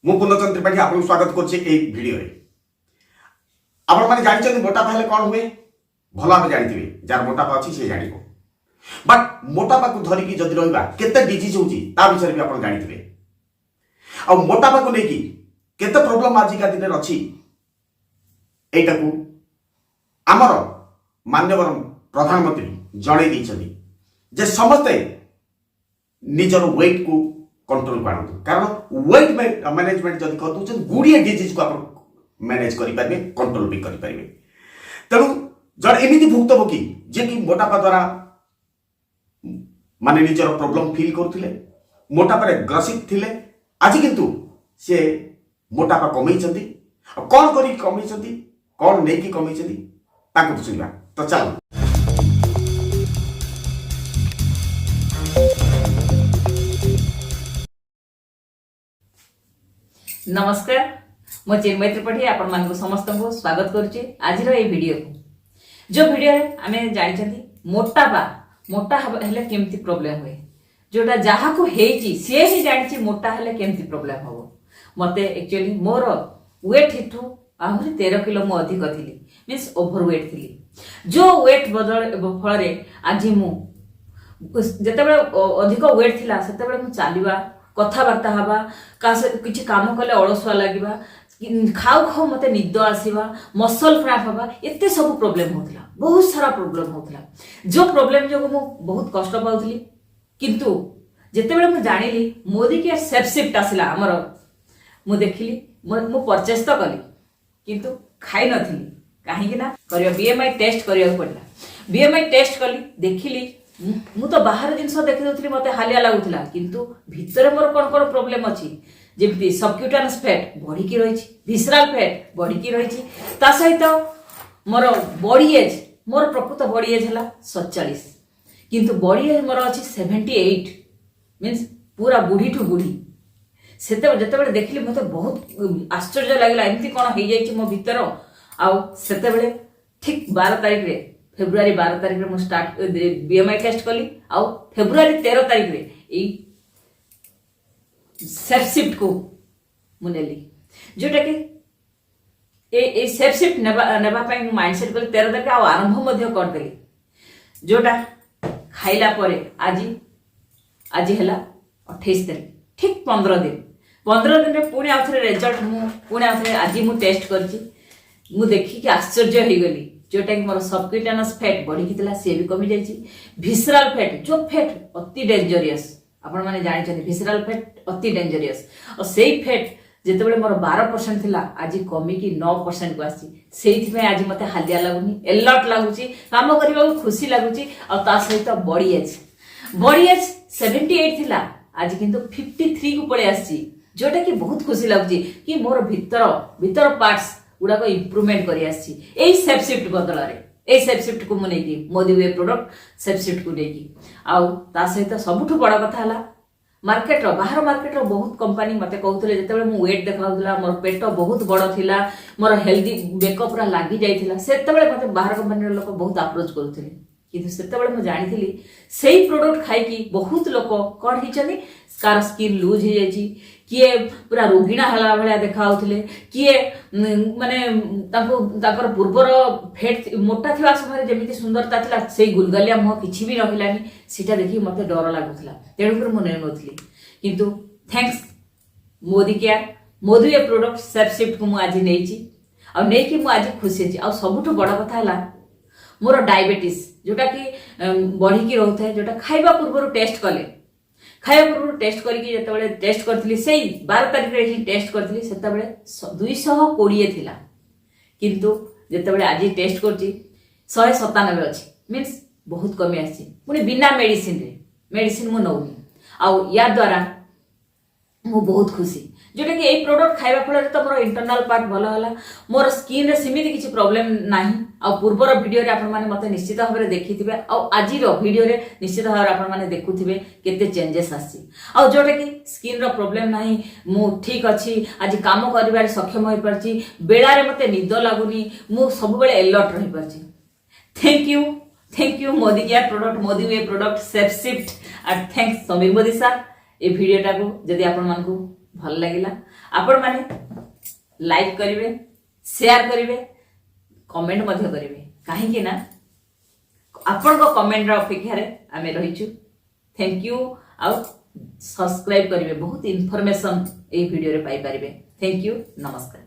मु पूर्णचंद्र त्रिपाठी आपको स्वागत करछे ए वीडियो रे। आपण माने जानिछन मोटापा हेले कोन हुए भल भाबे जानिथिबे जार मोटापा अछि से जानिबो। बट मोटापा को धरिकी जदि रहबा केते डिजीज होउची ता विषय भी आपण जानिथिबे। आ मोटापा को लेकी केते प्रॉब्लम आज का दिन रे अछि एटा को हमर माननीय प्रधानमंत्री जणे दैछथि जे समस्त निजर वेट को कंट्रोल करंतु कारण वेट मैनेजमेंट जदि करदुछन गुड़िए डिजीज को आप मैनेज करि पारबे कंट्रोल भी करि पारबे। तेणु जण एमिति भुक्तभोगी जे कि मोटापा द्वारा माने निजर प्रॉब्लम फील करुथिले मोटापा रे ग्रसित थिले आज किंतु से मोटापा कमैछंती कोन करि कमैछंती कोन नै कि कमैछंती ताको सुनिबा। तो चलो नमस्कार मो चिन्मय त्रिपाठी आपण मानक समस्त को स्वागत करुचे आज रो ए वीडियो को जो वीडियो रे आमे जानि छथि मोटा हेले केमती प्रॉब्लम हुए जोटा जहा को हेची से ही जानि छी मोटा हेले केमती प्रॉब्लम हो। मते एक्चुअली मोर वेट हिठू आहुरी 13 किलो मो अधिक थिली मींस ओवर वेट थिली जो वेट बदल फल रे आज मु जतेबेले अधिक वेट थिला सेतेबेले मु चालिबा कथबार्ता हवा किसी काम कले अलसुआ लगे खाऊ खाऊ मत निद आसवा मसल क्रैम्प हवा एते सब प्रॉब्लम होता बहुत सारा प्रॉब्लम होता जो प्रॉब्लम जो मु बहुत कष्ट पाउथली किंतु जेतेबेले मु जानिली मोदी के सेफ शिफ्ट आसिला हमर मु देखिली मु परचेस तो कली किंतु खाई नथिली काहे कि ना करिया बीएमआई टेस्ट करिया पड़ला। बीएमआई टेस्ट कली देखिली मु तो बाहर जिनस देखि दउथली मते हालिया लागुथला किंतु भितरे मोर कोन कोन प्रॉब्लम अछि जेमति सबक्यूटानस फैट बॉडी की रहिछि विसरल फैट बॉडी की रहिछि ता सहित मोर बॉडी एज मोर प्रकृत बॉडी एज हला 47 किंतु बॉडी एज मोर अछि 78 मींस पूरा बुढ़ी टू बुढ़ी सेते जते देखिली मते बहुत आश्चर्य लागला एमती कोन हे जाइछि मो भीतर आ सेते बेले ठीक 12 तारिख रे फेब्रुआरी 12 तारिख रे मु स्टार्ट बीएमआई टेस्ट कली आ फेब्रुआरी 13 तारिख रे ए सेफ शिफ्ट को मु नेली जोटा कि ए सेफ शिफ्ट नेबा पई मु माइंडसेट कली 13 तारिख आ आरंभ मध्य कर देली जोटा खाइला परे आज हला 28 तारिख ठीक 15 दिन रे पुणी आउथरे रिजल्ट मु पुणी आउथरे आज मु टेस्ट करची मु देखि कि आश्चर्य हो गली जोटा कि मोर सबक्यूटानस फैट बढ़ी कितला से भी कमी जाइछि। विसरल फैट जो फैट अति डेंजरियस आपण माने जानि छथि विसरल फैट अति डेंजरियस और सेही फैट जेतेबेले मोर 12% थिला आज कमी की 9% को आसी सेहिथि में आज मते हालिया लागुनी एलर्ट लागुची काम करबा खुशी लागुची और ता सहित बॉडी एज 78 थिला आज किंतु 53 को पळे आसी जोटा कि बहुत खुशी लागुची कि मोर भीतर पार्ट्स गुड़ा को इम्प्रूवमेंट करी आसी एई सेफ शिफ्ट बदल रे एई सेफ शिफ्ट को मु नेकी Modi way product safe shift को नेकी आउ ता सहित सबुठु बड़ कथा हला मार्केट रो बाहर मार्केट रो बहुत कंपनी मते कहउतले जेतेबेले मु वेट देखाउतला मोर पेट बहुत बड़ थिला मोर हेल्दी बेकअप पूरा लागि जाइथिला सेतेबेले मते बाहर कंपनी रो लोक बहुत अप्रोच करथले किंतु सेतेबेले मु जानिथिली सेही प्रोडक्ट खाइ की बहुत लोक कोन हिचनी कार स्किन लूज हो जाइछि किए पूरा रोगिणा हला भलिया देखाउथले किए माने ताकर पूर्वर फेट मोटा थिबा समय जेमिति सुंदरता थिला सेही गुलगलिया मुह किछि भी रहिलानी सीटा देखि मते डर लागुथला तेणु कर मु नै नथली किंतु थैंक्स मोदी केयर मोदी ए प्रोडक्ट सेफ शिफ्ट को मु आज नेछि आ नै कि मु आज खुशी छी आ सबुठ बड़ कथा हला मोर डायबिटीज जोटा कि बढ़ी की रहउथे जोटा खाइबा पूर्वर टेस्ट कले खाया पूर्व टेस्ट करके जेतेबेले टेस्ट करथिली सेही 12 तारिख रे ही टेस्ट करथिली सेतेबेले 220 थिला किंतु जेतेबेले आज टेस्ट करची 197 अछि मींस बहुत कमी आछि पुनी बिना मेडिसिन मु नउनी आ या द्वारा मु बहुत खुशी जोटा कि एई प्रोडक्ट खाइबा फल तो मोर इंटरनल पार्ट भलो हला मोर स्किन रे सिमिति किछि प्रॉब्लम नाही आ पूर्वर वीडियो रे आपण माने मते निश्चित भाबरे देखिथिबे आ आजि रो वीडियो रे निश्चित भाबरे आपण माने देखुथिबे केते चेंजेस आसी आ जोटा कि स्किन रो प्रॉब्लम नाही मु ठीक अछि आज काम करिबार सक्षम होई परछि बेला रे मते निद लागुनी मु सब बेले अलर्ट रहि परछि। Thank you Modicare product Modi way product safe shift and thanks Sameer Modi sir ए वीडियोटा को जदि आपण मानकू भल लगिला आपण माने लाइक करिवे शेयर करिवे कमेंट मध्य करिवे काहे कि ना आपण को कमेंट रा अपेक्षा रे आमे रहिछु थैंक यू आ सब्सक्राइब करिवे बहुत इन्फॉर्मेशन ए वीडियो रे पाई परिबे थैंक यू नमस्कार।